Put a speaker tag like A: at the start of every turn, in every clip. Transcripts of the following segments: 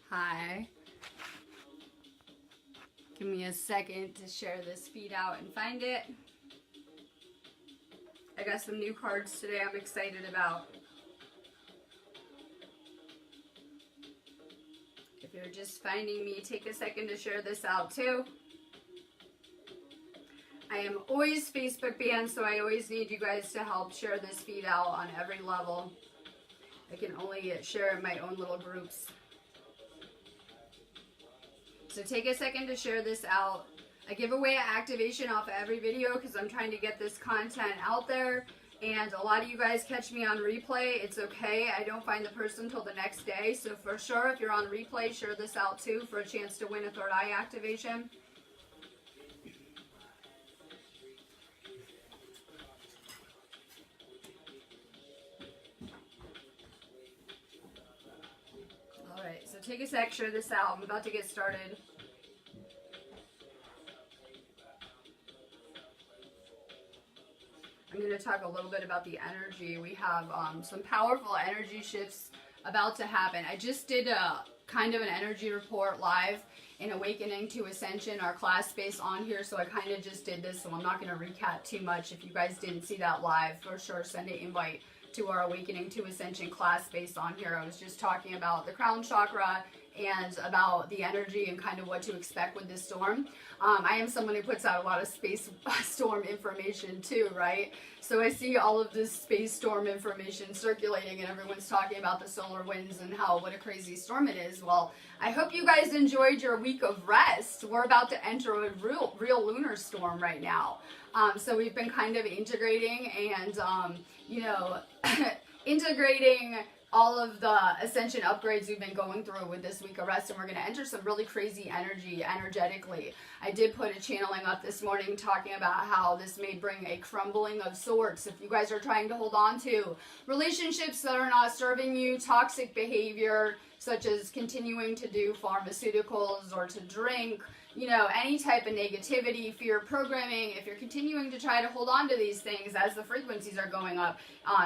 A: Hi. Give me a second to share this feed out and find it. I got some new cards today I'm excited about. If you're just finding me, take a second to share this out too. I am always Facebook banned, so I always need you guys to help share this feed out on every level. I can only share in my own little groups. So take a second to share this out. I give away an activation off of every video because I'm trying to get this content out there. And a lot of you guys catch me on replay. It's okay. I don't find the person until the next day. So for sure, if you're on replay, share this out too for a chance to win a third eye activation. Alright, so take a sec, share this out. I'm about to get started. I'm going to talk a little bit about the energy. We have some powerful energy shifts about to happen. I just did a kind of an energy report live in Awakening to Ascension, our class space on here, so I kind of just did this, so I'm not going to recap too much. If you guys didn't see that live, for sure send an invite to our Awakening to Ascension class space on here. I was just talking about the crown chakra and about the energy and kind of what to expect with this storm. I am someone who puts out a lot of space storm information too, right? So I see all of this space storm information circulating and everyone's talking about the solar winds and what a crazy storm it is. Well, I hope you guys enjoyed your week of rest. We're about to enter a real lunar storm right now. So we've been kind of integrating and, integrating all of the ascension upgrades we've been going through with this week of rest, and we're going to enter some really crazy energy energetically. I did put a channeling up this morning talking about how this may bring a crumbling of sorts if you guys are trying to hold on to relationships that are not serving you, toxic behavior such as continuing to do pharmaceuticals or to drink, any type of negativity, fear programming. If you're continuing to try to hold on to these things as the frequencies are going up,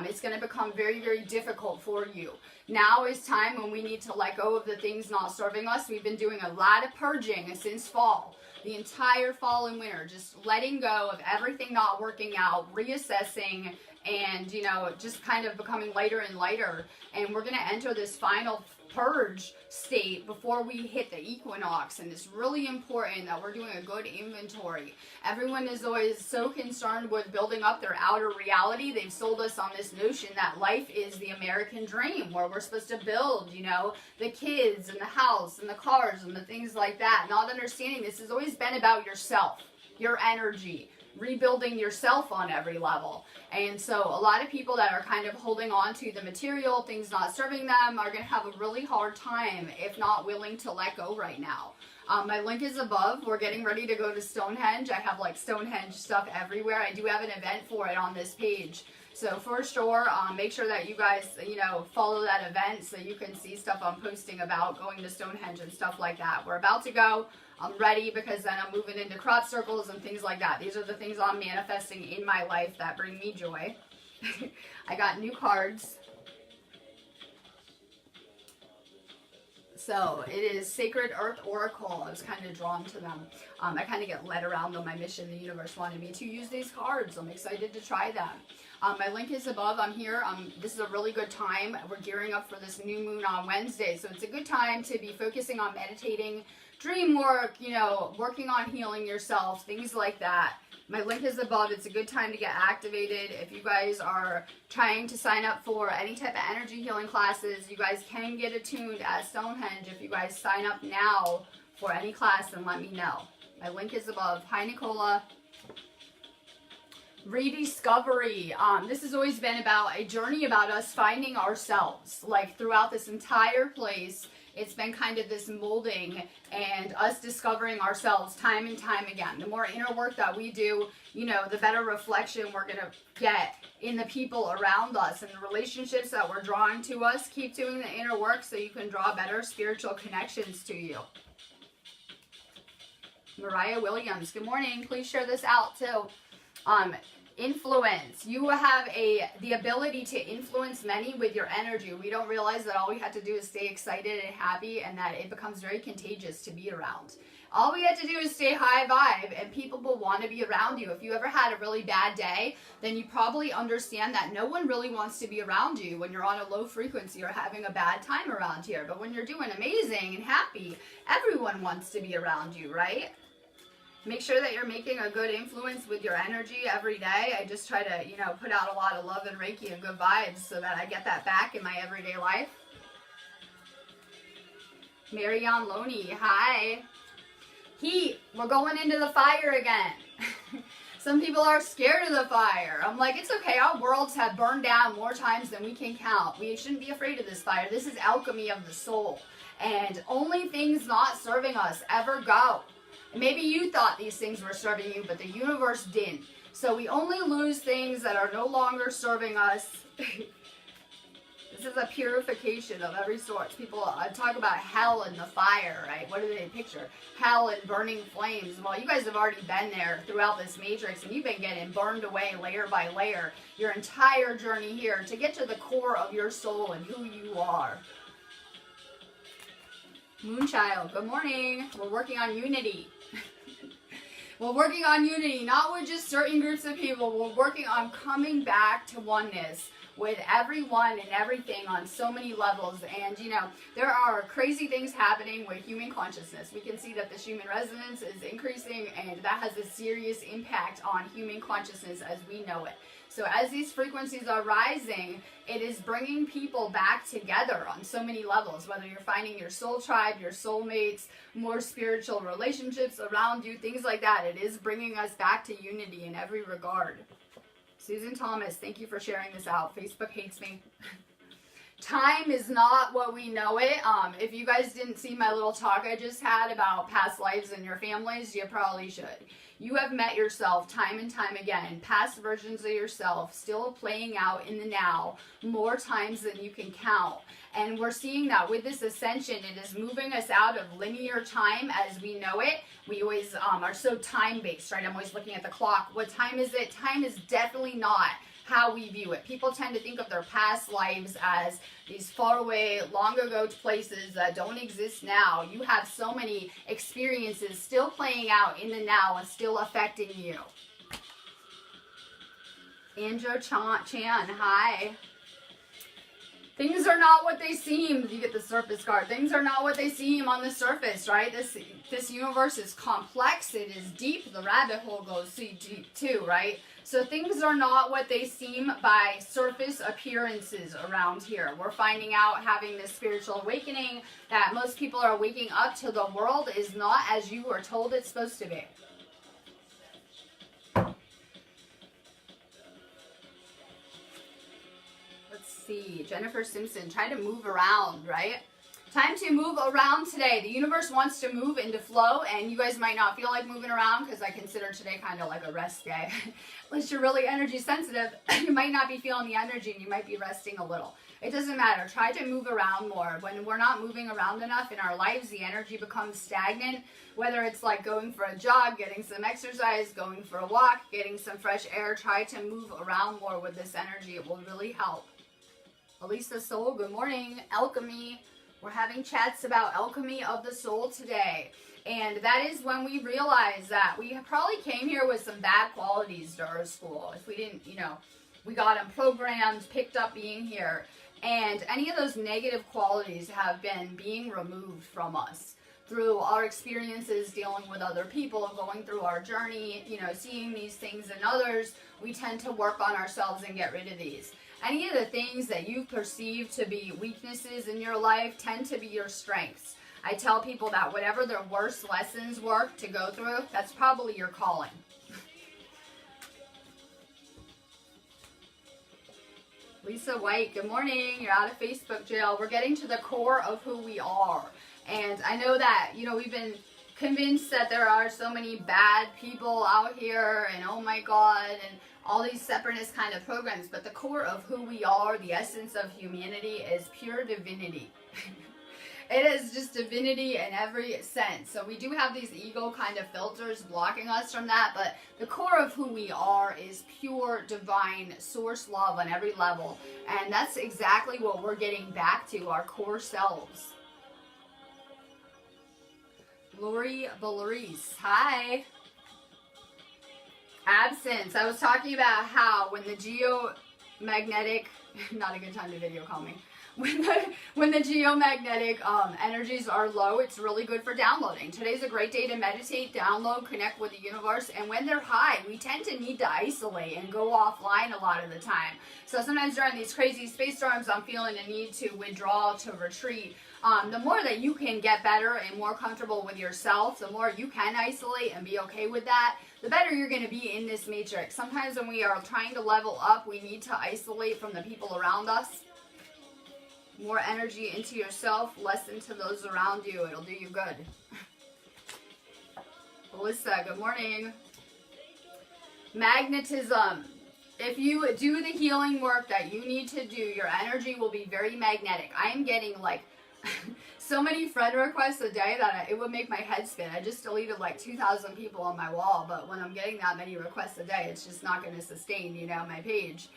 A: it's going to become very, very difficult for you. Now is time when we need to let go of the things not serving us. We've been doing a lot of purging since fall, the entire fall and winter, just letting go of everything not working out, reassessing, and, just kind of becoming lighter and lighter. And we're going to enter this final purge state before we hit the equinox, and it's really important that we're doing a good inventory. Everyone is always so concerned with building up their outer reality. They've sold us on this notion that life is the American dream, where we're supposed to build, the kids and the house and the cars and the things like that, not understanding this has always been about yourself, your energy, rebuilding yourself on every level. And so a lot of people that are kind of holding on to the material, things not serving them, are going to have a really hard time if not willing to let go right now. My link is above. We're getting ready to go to Stonehenge. I have Stonehenge stuff everywhere. I do have an event for it on this page. So for sure, make sure that you guys, follow that event so you can see stuff I'm posting about going to Stonehenge and stuff like that. We're about to go. I'm ready because then I'm moving into crop circles and things like that. These are the things I'm manifesting in my life that bring me joy. I got new cards. So it is Sacred Earth Oracle. I was kind of drawn to them. I kind of get led around on my mission. The universe wanted me to use these cards. I'm excited to try them. My link is above. I'm here. This is a really good time. We're gearing up for this new moon on Wednesday. So it's a good time to be focusing on meditating, dream work, working on healing yourself, things like that. My link is above. It's a good time to get activated. If you guys are trying to sign up for any type of energy healing classes, you guys can get attuned at Stonehenge if you guys sign up now for any class, and let me know. My link is above. Hi, Nicola. Rediscovery. This has always been about a journey about us finding ourselves. Throughout this entire place, it's been kind of this molding and us discovering ourselves time and time again. The more inner work that we do, the better reflection we're going to get in the people around us and the relationships that we're drawing to us. Keep doing the inner work so you can draw better spiritual connections to you. Mariah Williams, good morning. Please share this out too. Influence. You have the ability to influence many with your energy. We don't realize that all we have to do is stay excited and happy, and that it becomes very contagious to be around. All we have to do is stay high vibe, and people will want to be around you. If you ever had a really bad day, then you probably understand that no one really wants to be around you when you're on a low frequency or having a bad time around here. But when you're doing amazing and happy, everyone wants to be around you, right? Make sure that you're making a good influence with your energy every day. I just try to, put out a lot of love and Reiki and good vibes so that I get that back in my everyday life. Marianne Loney, hi. Heat, we're going into the fire again. Some people are scared of the fire. I'm like, it's okay. Our worlds have burned down more times than we can count. We shouldn't be afraid of this fire. This is alchemy of the soul. And only things not serving us ever go. Maybe you thought these things were serving you, but the universe didn't. So we only lose things that are no longer serving us. This is a purification of every sort. People talk about hell and the fire, right? What do they picture? Hell and burning flames. Well, you guys have already been there throughout this matrix, and you've been getting burned away layer by layer your entire journey here to get to the core of your soul and who you are. Moonchild, good morning. We're working on unity. We're working on unity, not with just certain groups of people. We're working on coming back to oneness with everyone and everything on so many levels. And, there are crazy things happening with human consciousness. We can see that this human resonance is increasing, and that has a serious impact on human consciousness as we know it. So as these frequencies are rising, it is bringing people back together on so many levels, whether you're finding your soul tribe, your soulmates, more spiritual relationships around you, things like that. It is bringing us back to unity in every regard. Susan Thomas, thank you for sharing this out. Facebook hates me. Time is not what we know it. If you guys didn't see my little talk I just had about past lives and your families, you probably should. You have met yourself time and time again, past versions of yourself still playing out in the now more times than you can count. And we're seeing that with this ascension, it is moving us out of linear time as we know it. We always are so time-based, right? I'm always looking at the clock. What time is it? Time is definitely not how we view it. People tend to think of their past lives as these faraway, long ago places that don't exist now. You have so many experiences still playing out in the now and still affecting you. Andrew Chan, hi. Things are not what they seem. You get the surface card. Things are not what they seem on the surface, right? This universe is complex. It is deep. The rabbit hole goes deep too, right? So things are not what they seem by surface appearances around here. We're finding out, having this spiritual awakening, that most people are waking up to the world is not as you were told it's supposed to be. See, Jennifer Simpson, try to move around, right? Time to move around today. The universe wants to move into flow, and you guys might not feel like moving around because I consider today kind of like a rest day. Unless you're really energy sensitive, you might not be feeling the energy and you might be resting a little. It doesn't matter. Try to move around more. When we're not moving around enough in our lives, the energy becomes stagnant. Whether it's like going for a jog, getting some exercise, going for a walk, getting some fresh air, try to move around more with this energy. It will really help. Elisa Soul, good morning. Alchemy. We're having chats about alchemy of the soul today. And that is when we realize that we probably came here with some bad qualities to our school. If we didn't, we got them programmed, picked up being here. And any of those negative qualities have been being removed from us through our experiences dealing with other people, going through our journey, seeing these things in others. We tend to work on ourselves and get rid of these. Any of the things that you perceive to be weaknesses in your life tend to be your strengths. I tell people that whatever their worst lessons were to go through, that's probably your calling. Lisa White, good morning. You're out of Facebook jail. We're getting to the core of who we are. And I know that, we've been convinced that there are so many bad people out here and oh my God, and all these separatist kind of programs, but the core of who we are, the essence of humanity, is pure divinity. It is just divinity in every sense. So we do have these ego kind of filters blocking us from that, but the core of who we are is pure divine source love on every level. And that's exactly what we're getting back to, our core selves. Lori Valerice, hi. Absence. I was talking about how when the geomagnetic, not a good time to video call me. When the geomagnetic energies are low, it's really good for downloading. Today's a great day to meditate, download, connect with the universe. And when they're high, we tend to need to isolate and go offline a lot of the time. So sometimes during these crazy space storms, I'm feeling a need to withdraw, to retreat. The more that you can get better and more comfortable with yourself, the more you can isolate and be okay with that, the better you're going to be in this matrix. Sometimes when we are trying to level up, we need to isolate from the people around us. More energy into yourself, less into those around you. It'll do you good. Melissa, good morning. Magnetism. If you do the healing work that you need to do, your energy will be very magnetic. I am getting like so many friend requests a day that it would make my head spin. I just deleted like 2,000 people on my wall, but when I'm getting that many requests a day, it's just not going to sustain, you know, my page.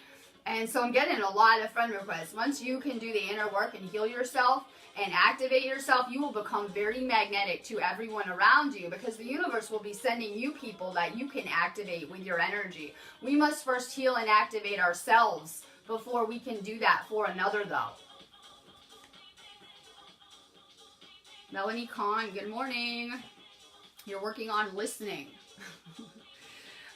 A: And so I'm getting a lot of friend requests. Once you can do the inner work and heal yourself and activate yourself, you will become very magnetic to everyone around you, because the universe will be sending you people that you can activate with your energy. We must first heal and activate ourselves before we can do that for another, though. Melanie Kahn, good morning. You're working on listening.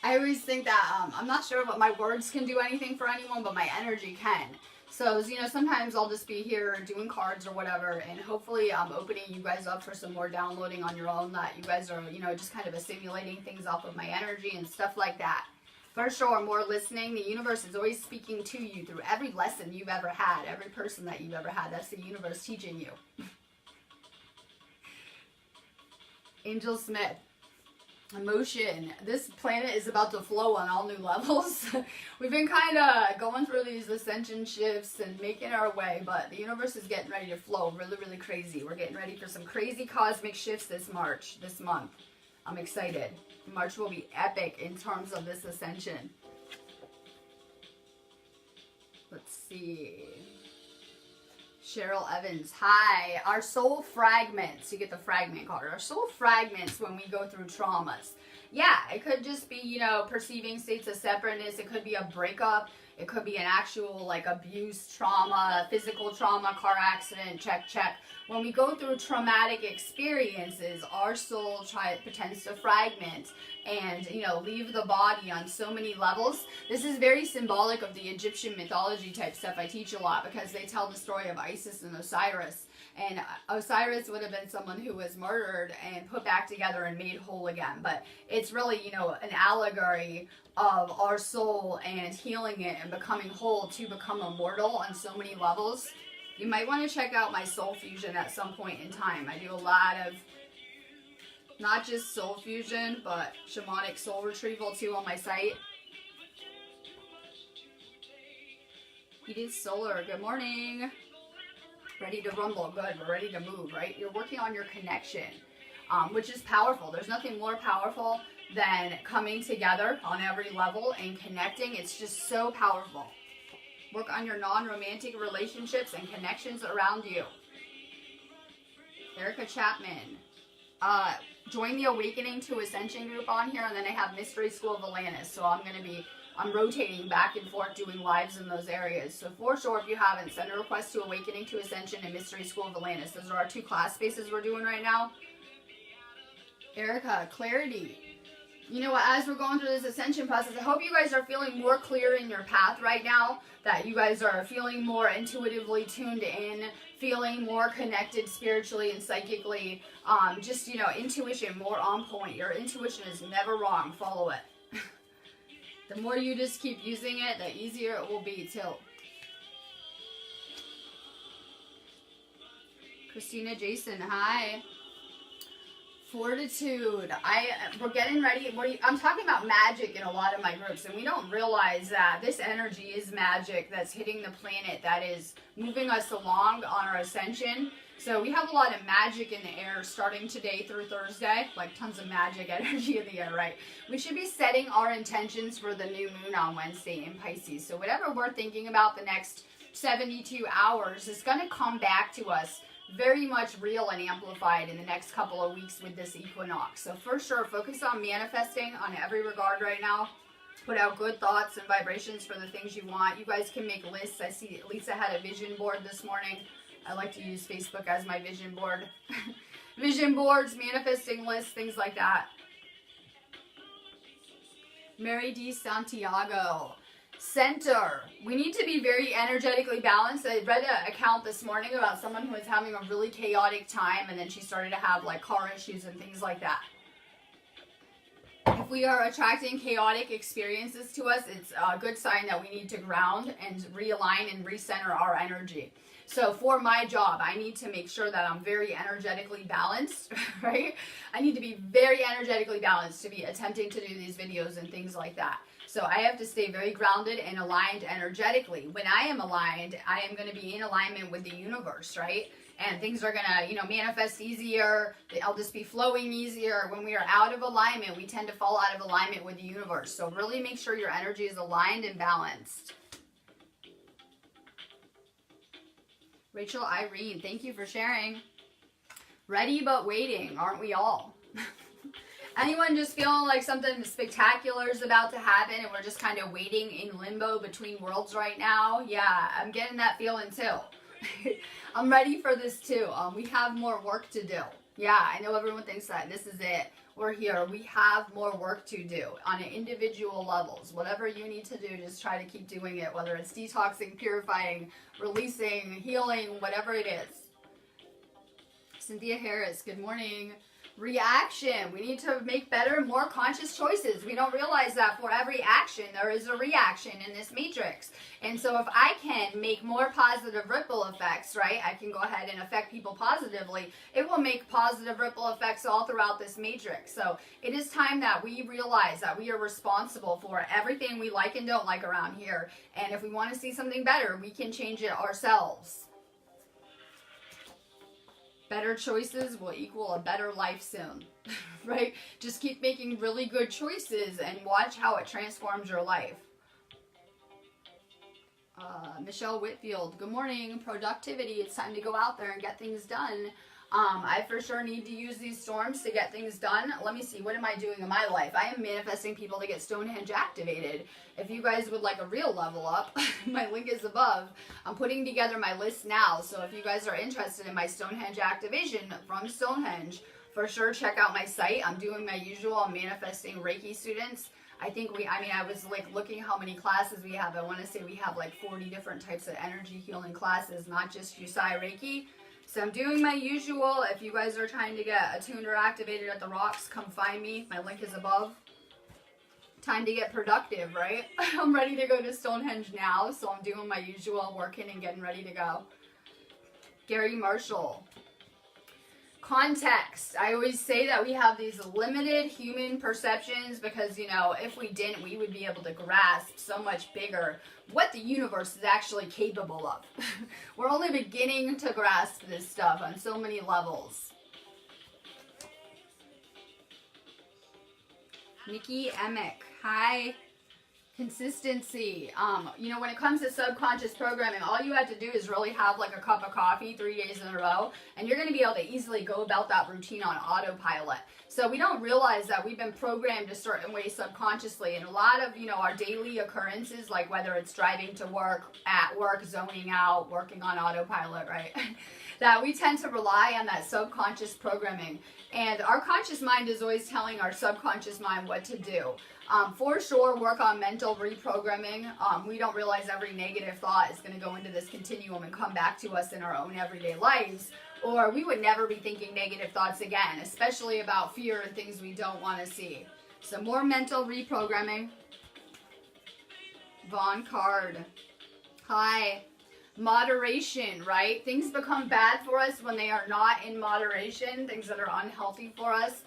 A: I always think that I'm not sure what my words can do anything for anyone, but my energy can. So, you know, sometimes I'll just be here doing cards or whatever, and hopefully I'm opening you guys up for some more downloading on your own, that you guys are, you know, just kind of assimilating things off of my energy and stuff like that. For sure, more listening. The universe is always speaking to you through every lesson you've ever had, every person that you've ever had. That's the universe teaching you. Angel Smith. Emotion. This planet is about to flow on all new levels. We've been kind of going through these ascension shifts and making our way, but the universe is getting ready to flow really, really crazy. We're getting ready for some crazy cosmic shifts this month. I'm excited. March will be epic in terms of this ascension. Let's see. Cheryl Evans, hi. Our soul fragments. You get the fragment card. Our soul fragments when we go through traumas. Yeah, it could just be, you know, perceiving states of separateness. It could be a breakup. It could be an actual, like, abuse, trauma, physical trauma, car accident, check. When we go through traumatic experiences, our soul pretends to fragment and, you know, leave the body on so many levels. This is very symbolic of the Egyptian mythology type stuff I teach a lot, because they tell the story of Isis and Osiris. And Osiris would have been someone who was murdered and put back together and made whole again. But it's really, you know, an allegory of our soul and healing it and becoming whole to become immortal on so many levels. You might want to check out my soul fusion at some point in time. I do a lot of not just soul fusion, but shamanic soul retrieval too on my site. Edith Solar, good morning. Ready to rumble, good. We're ready to move, right? You're working on your connection, which is powerful. There's nothing more powerful than coming together on every level and connecting. It's just so powerful. Work on your non-romantic relationships and connections around you. Erica Chapman. Join the Awakening to Ascension group on here, and then I have Mystery School of Atlantis. So I'm rotating back and forth doing lives in those areas. So for sure, if you haven't, send a request to Awakening to Ascension and Mystery School of Atlantis. Those are our 2 class spaces we're doing right now. Erica, clarity. You know what, as we're going through this ascension process, I hope you guys are feeling more clear in your path right now, that you guys are feeling more intuitively tuned in, feeling more connected spiritually and psychically. Just, you know, intuition more on point. Your intuition is never wrong. Follow it. The more you just keep using it, the easier it will be too. Christina Jason, hi. Fortitude. We're getting ready. I'm talking about magic in a lot of my groups, and we don't realize that this energy is magic that's hitting the planet, that is moving us along on our ascension. So we have a lot of magic in the air starting today through Thursday, like tons of magic energy in the air, right? We should be setting our intentions for the new moon on Wednesday in Pisces. So whatever we're thinking about the next 72 hours is going to come back to us very much real and amplified in the next couple of weeks with this equinox. So for sure, focus on manifesting on every regard right now. Put out good thoughts and vibrations for the things you want. You guys can make lists. I see Lisa had a vision board this morning. I like to use Facebook as my vision board. Vision boards, manifesting lists, things like that. Mary D. Santiago. Center. We need to be very energetically balanced. I read an account this morning about someone who was having a really chaotic time and then she started to have like car issues and things like that. If we are attracting chaotic experiences to us, it's a good sign that we need to ground and realign and recenter our energy. So for my job, I need to make sure that I'm very energetically balanced, right? I need to be very energetically balanced to be attempting to do these videos and things like that. So I have to stay very grounded and aligned energetically. When I am aligned, I am going to be in alignment with the universe, right? And things are going to, manifest easier. I'll just be flowing easier. When we are out of alignment, we tend to fall out of alignment with the universe. So really make sure your energy is aligned and balanced. Rachel Irene, thank you for sharing. Ready but waiting, aren't we all? Anyone just feeling like something spectacular is about to happen and we're just kind of waiting in limbo between worlds right now? Yeah, I'm getting that feeling too. I'm ready for this too. We have more work to do. Yeah, I know everyone thinks that this is it. We're here. We have more work to do on individual levels. Whatever you need to do, just try to keep doing it, whether it's detoxing, purifying, releasing, healing, whatever it is. Cynthia Harris, good morning. Reaction. We need to make better, more conscious choices. We don't realize that for every action, there is a reaction in this matrix. And so if I can make more positive ripple effects, right, I can go ahead and affect people positively. It will make positive ripple effects all throughout this matrix. So it is time that we realize that we are responsible for everything we like and don't like around here. And if we want to see something better, we can change it ourselves. Better choices will equal a better life soon, right? Just keep making really good choices and watch how it transforms your life. Michelle Whitfield, good morning. Productivity, it's time to go out there and get things done. I for sure need to use these storms to get things done. Let me see, what am I doing in my life? I am manifesting people to get Stonehenge activated. If you guys would like a real level up, my link is above. I'm putting together my list now, so if you guys are interested in my Stonehenge activation from Stonehenge, for sure check out my site. I'm doing my usual. I'm manifesting Reiki students. I was like looking how many classes we have. I want to say we have like 40 different types of energy healing classes, not just Yusai Reiki. So I'm doing my usual. If you guys are trying to get attuned or activated at the rocks, come find me. My link is above. Time to get productive, right? I'm ready to go to Stonehenge now, so I'm doing my usual, working and getting ready to go. Gary Marshall. Context. I always say that we have these limited human perceptions because, if we didn't, we would be able to grasp so much bigger what the universe is actually capable of. We're only beginning to grasp this stuff on so many levels. Nikki Emick. Hi. Consistency. When it comes to subconscious programming, all you have to do is really have like a cup of coffee 3 days in a row, and you're going to be able to easily go about that routine on autopilot. So we don't realize that we've been programmed a certain way subconsciously, and a lot of, our daily occurrences, like whether it's driving to work, at work, zoning out, working on autopilot, right? That we tend to rely on that subconscious programming. And our conscious mind is always telling our subconscious mind what to do. For sure, work on mental reprogramming. We don't realize every negative thought is going to go into this continuum and come back to us in our own everyday lives. Or we would never be thinking negative thoughts again, especially about fear and things we don't want to see. So more mental reprogramming. Vaughn Card. Hi. Moderation, right? Things become bad for us when they are not in moderation, things that are unhealthy for us.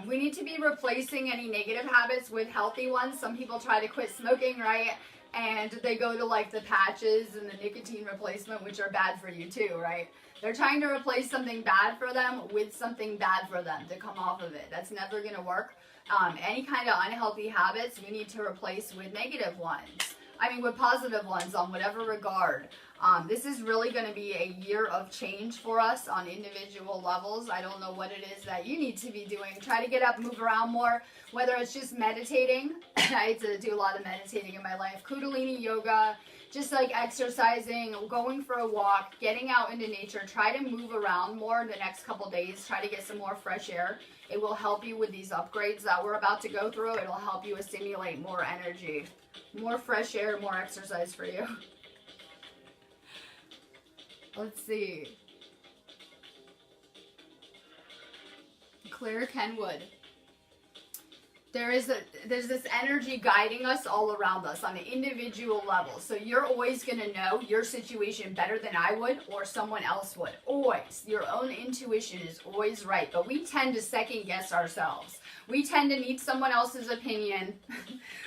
A: We need to be replacing any negative habits with healthy ones. Some people try to quit smoking, right? and they go to like the patches and the nicotine replacement, which are bad for you too, right? They're trying to replace something bad for them with something bad for them to come off of it. That's never going to work. Any kind of unhealthy habits we need to replace with negative ones. I mean, with positive ones on whatever regard. This is really going to be a year of change for us on individual levels. I don't know what it is that you need to be doing. Try to get up, move around more, whether it's just meditating. I had to do a lot of meditating in my life. Kundalini yoga, just like exercising, going for a walk, getting out into nature. Try to move around more in the next couple days. Try to get some more fresh air. It will help you with these upgrades that we're about to go through. It'll help you assimilate more energy. More fresh air, more exercise for you. Let's see. Claire Kenwood. There's this energy guiding us all around us on an individual level. So you're always going to know your situation better than I would or someone else would. Always. Your own intuition is always right. But we tend to second guess ourselves. We tend to need someone else's opinion.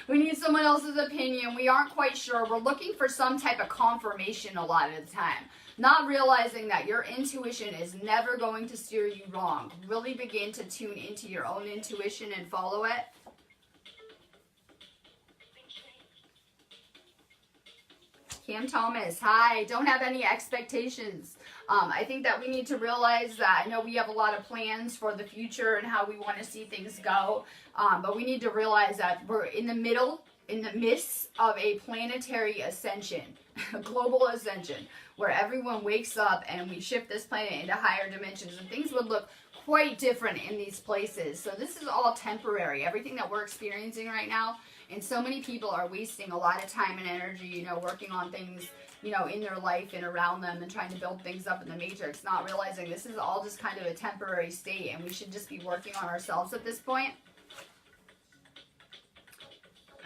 A: We need someone else's opinion. We aren't quite sure. We're looking for some type of confirmation a lot of the time. Not realizing that your intuition is never going to steer you wrong. Really begin to tune into your own intuition and follow it. Cam Thomas, hi. Don't have any expectations. I think that we need to realize that, I know we have a lot of plans for the future and how we want to see things go, but we need to realize that we're in the midst of a planetary ascension, a global ascension, where everyone wakes up and we shift this planet into higher dimensions, and things would look quite different in these places. So this is all temporary. Everything that we're experiencing right now, and so many people are wasting a lot of time and energy, working on things, in their life and around them and trying to build things up in the matrix, not realizing this is all just kind of a temporary state and we should just be working on ourselves at this point.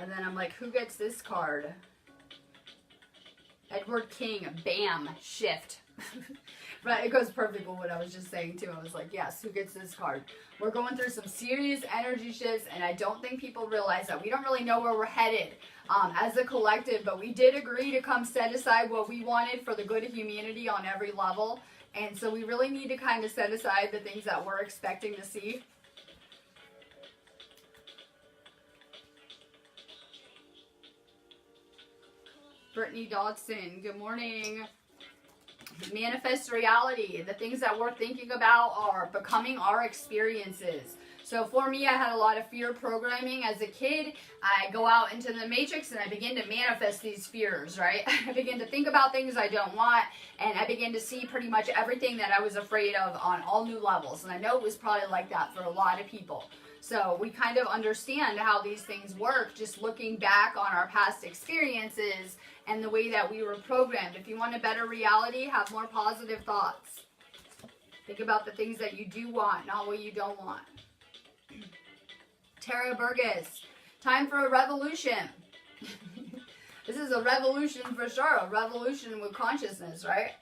A: And then I'm like, who gets this card? Edward King, bam, shift. Right, it goes perfect with what I was just saying too. I was like, yes, who gets this card? We're going through some serious energy shifts, and I don't think people realize that we don't really know where we're headed as a collective, but we did agree to come set aside what we wanted for the good of humanity on every level, and so we really need to kind of set aside the things that we're expecting to see. Brittany Dodson, good morning. Manifest reality. The things that we're thinking about are becoming our experiences. So for me, I had a lot of fear programming as a kid. I go out into the matrix and I begin to manifest these fears, right? I begin to think about things I don't want, and I begin to see pretty much everything that I was afraid of on all new levels. And I know it was probably like that for a lot of people. So we kind of understand how these things work just looking back on our past experiences and the way that we were programmed. If you want a better reality, have more positive thoughts. Think about the things that you do want, not what you don't want. Tara Burgess, time for a revolution. This is a revolution for sure, a revolution with consciousness, right?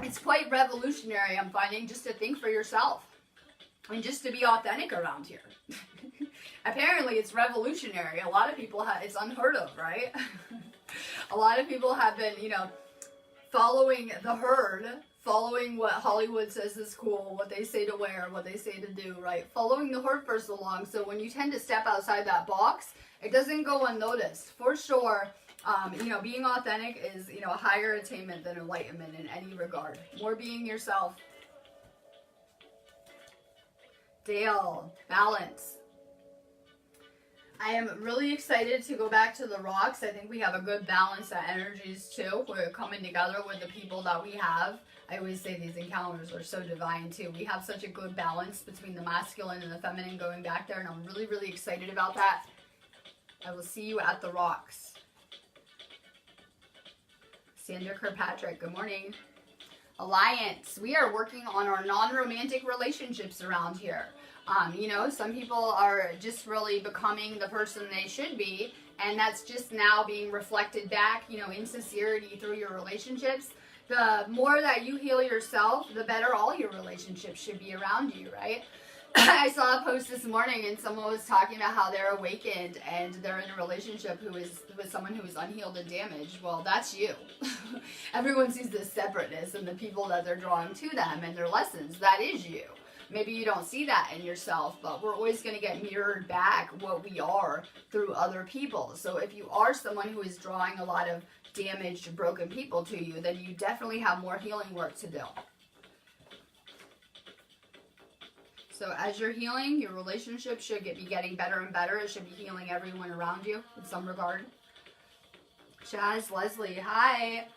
A: It's quite revolutionary, I'm finding, just to think for yourself. And just to be authentic around here. Apparently it's revolutionary. A lot of people have, it's unheard of, right? A lot of people have been, following the herd, following what Hollywood says is cool, what they say to wear, what they say to do, right? Following the herd for so long. So when you tend to step outside that box, it doesn't go unnoticed. For sure, being authentic is, a higher attainment than enlightenment in any regard. More being yourself. Dale, balance. I am really excited to go back to the rocks. I think we have a good balance of energies too. We're coming together with the people that we have. I always say these encounters are so divine too. We have such a good balance between the masculine and the feminine going back there, and I'm really, really excited about that. I will see you at the rocks. Sandra Kirkpatrick, good morning. Alliance. We are working on our non-romantic relationships around here. Some people are just really becoming the person they should be, and that's just now being reflected back, in sincerity through your relationships. The more that you heal yourself, the better all your relationships should be around you, right? I saw a post this morning and someone was talking about how they're awakened and they're in a relationship who is with someone who is unhealed and damaged. Well, that's you. Everyone sees this separateness and the people that they're drawing to them and their lessons. That is you. Maybe you don't see that in yourself, but we're always going to get mirrored back what we are through other people. So if you are someone who is drawing a lot of damaged, broken people to you, then you definitely have more healing work to do. So as you're healing, your relationship should be getting better and better. It should be healing everyone around you in some regard. Chaz, Leslie, hi.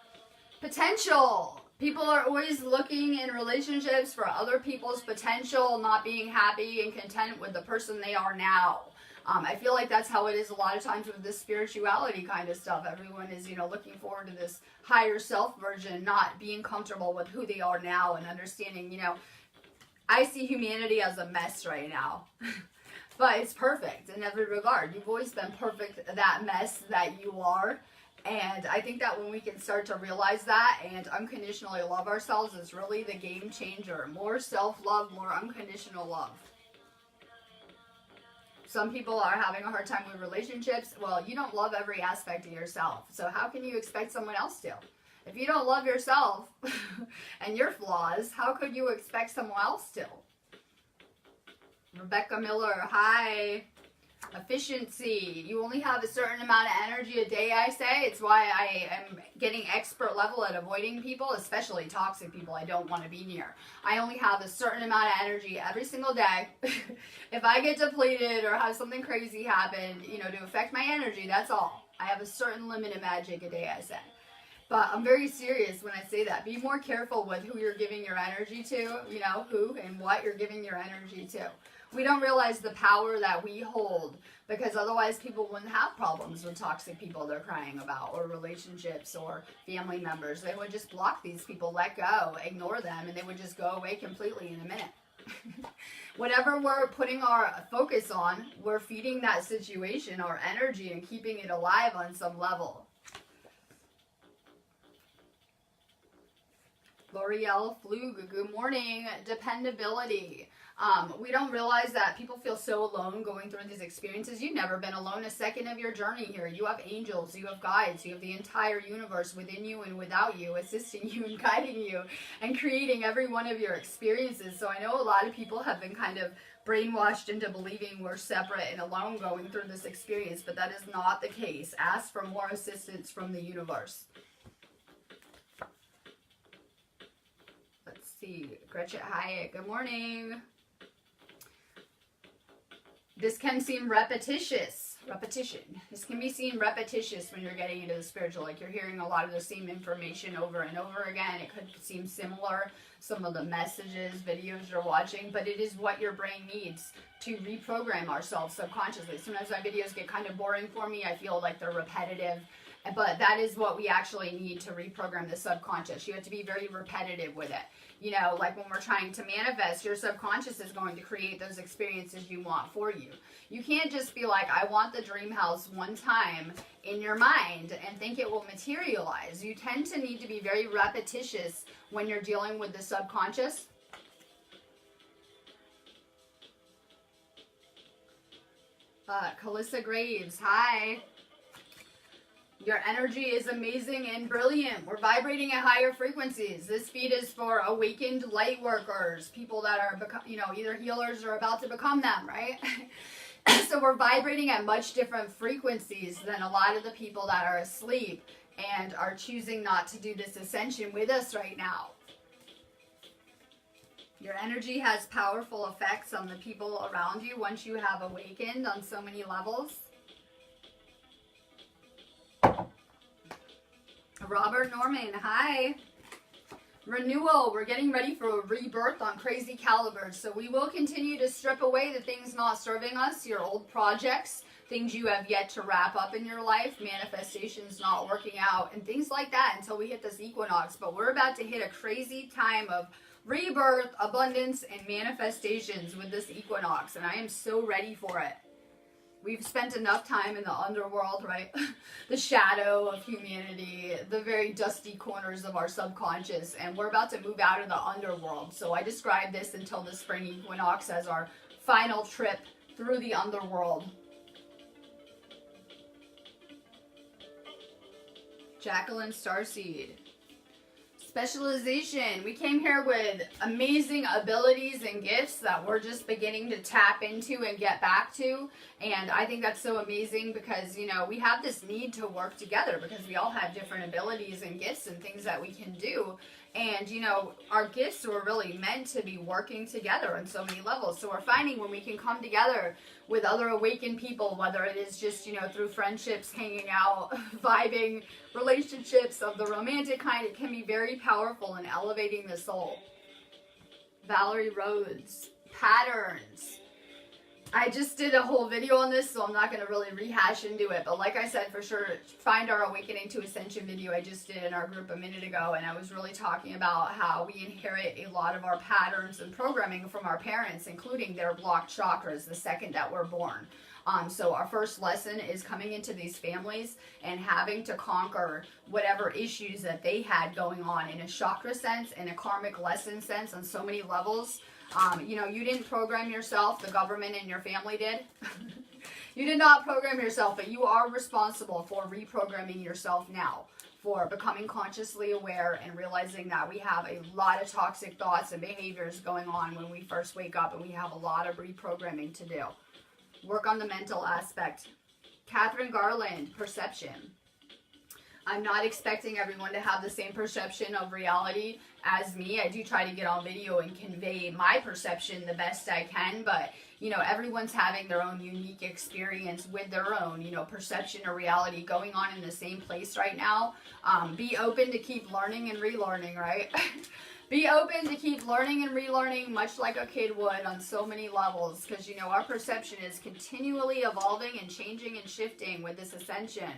A: Potential. People are always looking in relationships for other people's potential, not being happy and content with the person they are now. I feel like that's how it is a lot of times with this spirituality kind of stuff. Everyone is, looking forward to this higher self version, not being comfortable with who they are now and understanding, I see humanity as a mess right now. But it's perfect in every regard. You've always been perfect, that mess that you are. And I think that when we can start to realize that and unconditionally love ourselves is really the game changer. More self-love, more unconditional love. Some people are having a hard time with relationships. Well, you don't love every aspect of yourself. So how can you expect someone else to? If you don't love yourself and your flaws, how could you expect someone else to? Rebecca Miller, hi. Efficiency. You only have a certain amount of energy a day, I say. It's why I am getting expert level at avoiding people, especially toxic people I don't want to be near. I only have a certain amount of energy every single day. If I get depleted or have something crazy happen, to affect my energy, that's all. I have a certain limit of magic a day, I say. But I'm very serious when I say that. Be more careful with who you're giving your energy to, who and what you're giving your energy to. We don't realize the power that we hold because otherwise people wouldn't have problems with toxic people they're crying about or relationships or family members. They would just block these people, let go, ignore them, and they would just go away completely in a minute. Whatever we're putting our focus on, we're feeding that situation our energy and keeping it alive on some level. L'Oreal Flug, good morning. Dependability. We don't realize that people feel so alone going through these experiences. You've never been alone a second of your journey here. You have angels, you have guides, you have the entire universe within you and without you, assisting you and guiding you and creating every one of your experiences. So I know a lot of people have been kind of brainwashed into believing we're separate and alone going through this experience, but that is not the case. Ask for more assistance from the universe. Let's see. Gretchen Hyatt, good morning. This can seem repetitious. This can be seen repetitious when you're getting into the spiritual. Like you're hearing a lot of the same information over and over again. It could seem similar, some of the messages, videos you're watching, but it is what your brain needs to reprogram ourselves subconsciously. Sometimes my videos get kind of boring for me. I feel like they're repetitive. But that is what we actually need to reprogram the subconscious. You have to be very repetitive with it. Like when we're trying to manifest, your subconscious is going to create those experiences you want for you. You can't just be like, I want the dream house one time in your mind and think it will materialize. You tend to need to be very repetitious when you're dealing with the subconscious. Calissa Graves, hi. Your energy is amazing and brilliant. We're vibrating at higher frequencies. This feed is for awakened light workers, people that are, either healers or about to become them, right? So we're vibrating at much different frequencies than a lot of the people that are asleep and are choosing not to do this ascension with us right now. Your energy has powerful effects on the people around you once you have awakened on so many levels. Robert Norman, hi. Renewal, we're getting ready for a rebirth on crazy calibers. So we will continue to strip away the things not serving us, your old projects, things you have yet to wrap up in your life, manifestations not working out, and things like that until we hit this equinox. But we're about to hit a crazy time of rebirth, abundance, and manifestations with this equinox. And I am so ready for it. We've spent enough time in the underworld, right? The shadow of humanity, the very dusty corners of our subconscious, and we're about to move out of the underworld. So I describe this until the spring equinox as our final trip through the underworld. Jacqueline Starseed. Specialization. We came here with amazing abilities and gifts that we're just beginning to tap into and get back to. And I think that's so amazing because, you know, we have this need to work together because we all have different abilities and gifts and things that we can do. And, you know, our gifts were really meant to be working together on so many levels. So we're finding when we can come together with other awakened people, whether it is just, you know, through friendships, hanging out, vibing, relationships of the romantic kind, it can be very powerful in elevating the soul. Valerie Rhodes. Patterns. I just did a whole video on this, so I'm not going to really rehash into it. But like I said, for sure, find our Awakening to Ascension video I just did in our group a minute ago. And I was really talking about how we inherit a lot of our patterns and programming from our parents, including their blocked chakras the second that we're born. So our first lesson is coming into these families and having to conquer whatever issues that they had going on in a chakra sense, in a karmic lesson sense, on so many levels. You know, you didn't program yourself, the government and your family did. You did not program yourself, but you are responsible for reprogramming yourself now, for becoming consciously aware and realizing that we have a lot of toxic thoughts and behaviors going on when we first wake up, and we have a lot of reprogramming to do. Work on the mental aspect. Catherine Garland, perception. I'm not expecting everyone to have the same perception of reality as me. I do try to get on video and convey my perception the best I can, but, you know, everyone's having their own unique experience with their own, you know, perception or reality going on in the same place right now. Be open to keep learning and relearning, right? Be open to keep learning and relearning, much like a kid would, on so many levels, because, you know, our perception is continually evolving and changing and shifting with this ascension.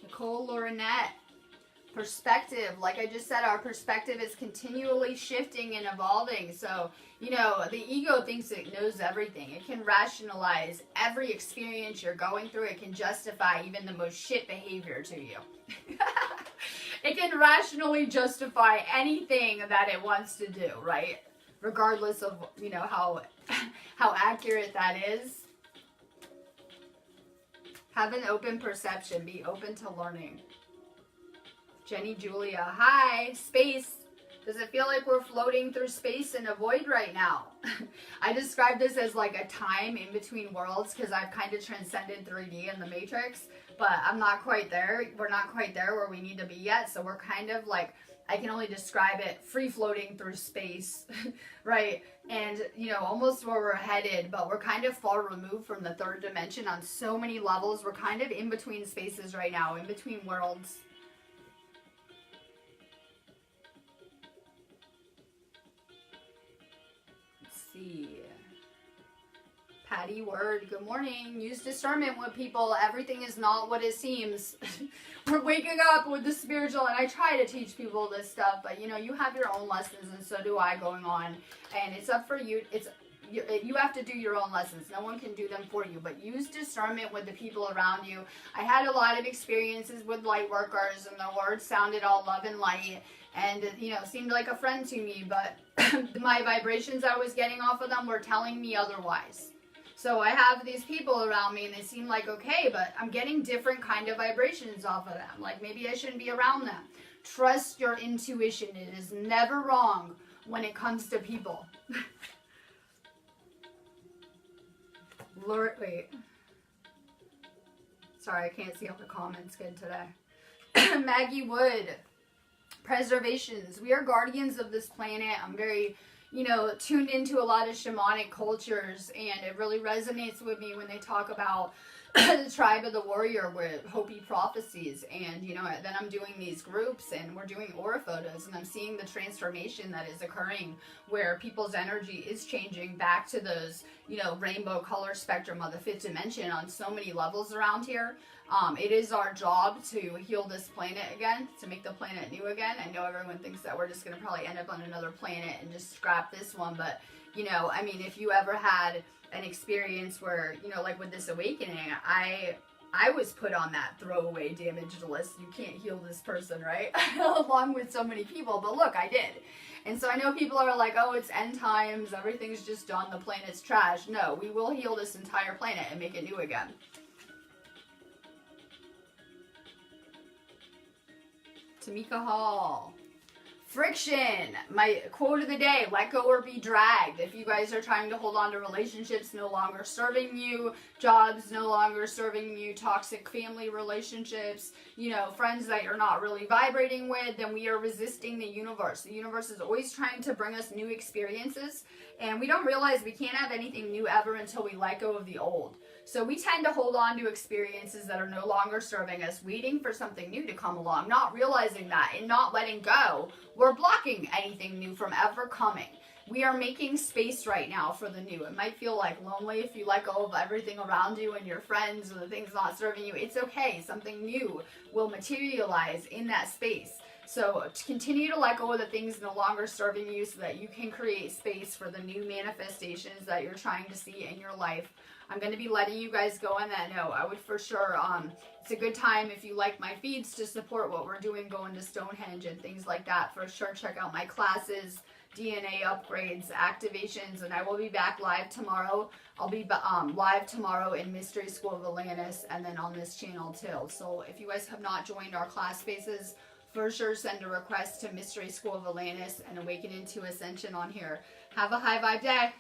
A: Nicole Laurinette, perspective. Like I just said, our perspective is continually shifting and evolving. So, you know, the ego thinks it knows everything. It can rationalize every experience you're going through. It can justify even the most shit behavior to you. It can rationally justify anything that it wants to do, right? Regardless of, you know, how accurate that is. Have an open perception. Be open to learning. Jenny Julia. Hi, space. Does it feel like we're floating through space in a void right now? I describe this as like a time in between worlds because I've kind of transcended 3D in the Matrix, but I'm not quite there. We're not quite there where we need to be yet. So we're kind of like, I can only describe it free floating through space, right? And, you know, almost where we're headed, but we're kind of far removed from the third dimension on so many levels. We're kind of in between spaces right now, in between worlds. Let's see. Patty Word, good morning. Use discernment with people. Everything is not what it seems. We're waking up with the spiritual, and I try to teach people this stuff, but you know, you have your own lessons, and so do I going on, and it's up for you. You have to do your own lessons. No one can do them for you, but use discernment with the people around you. I had a lot of experiences with light workers, and the words sounded all love and light, and, you know, seemed like a friend to me, but my vibrations I was getting off of them were telling me otherwise. So I have these people around me and they seem like okay, but I'm getting different kind of vibrations off of them. Like maybe I shouldn't be around them. Trust your intuition. It is never wrong when it comes to people. Lord, wait. Sorry, I can't see all the comments good today. Maggie Wood. Preservations. We are guardians of this planet. I'm very, you know, tuned into a lot of shamanic cultures, and it really resonates with me when they talk about the tribe of the warrior with Hopi prophecies. And, you know, then I'm doing these groups and we're doing aura photos, and I'm seeing the transformation that is occurring where people's energy is changing back to those, you know, rainbow color spectrum of the fifth dimension on so many levels around here. It is our job to heal this planet again, to make the planet new again. I know everyone thinks that we're just going to probably end up on another planet and just scrap this one, but, you know, I mean, if you ever had an experience where, you know, like with this awakening, I I was put on that throwaway damaged list. You can't heal this person, right? Along with so many people. But look, I did. And so I know people are like, oh, it's end times. Everything's just done. The planet's trash. No, we will heal this entire planet and make it new again. Tamika Hall. Friction. My quote of the day, let go or be dragged. If you guys are trying to hold on to relationships no longer serving you, jobs no longer serving you, toxic family relationships, you know, friends that you're not really vibrating with, then we are resisting the universe. The universe is always trying to bring us new experiences, and we don't realize we can't have anything new ever until we let go of the old. So we tend to hold on to experiences that are no longer serving us, waiting for something new to come along, not realizing that, and not letting go. We're blocking anything new from ever coming. We are making space right now for the new. It might feel like lonely if you let go of everything around you and your friends or the things not serving you. It's okay. Something new will materialize in that space. So to continue to let go of the things no longer serving you so that you can create space for the new manifestations that you're trying to see in your life. I'm going to be letting you guys go on that note. I would for sure, it's a good time if you like my feeds to support what we're doing, going to Stonehenge and things like that. For sure, check out my classes, DNA upgrades, activations, and I will be back live tomorrow. I'll be live tomorrow in Mystery School of Atlantis and then on this channel too. So if you guys have not joined our class spaces, for sure send a request to Mystery School of Atlantis and Awaken into Ascension on here. Have a high vibe day.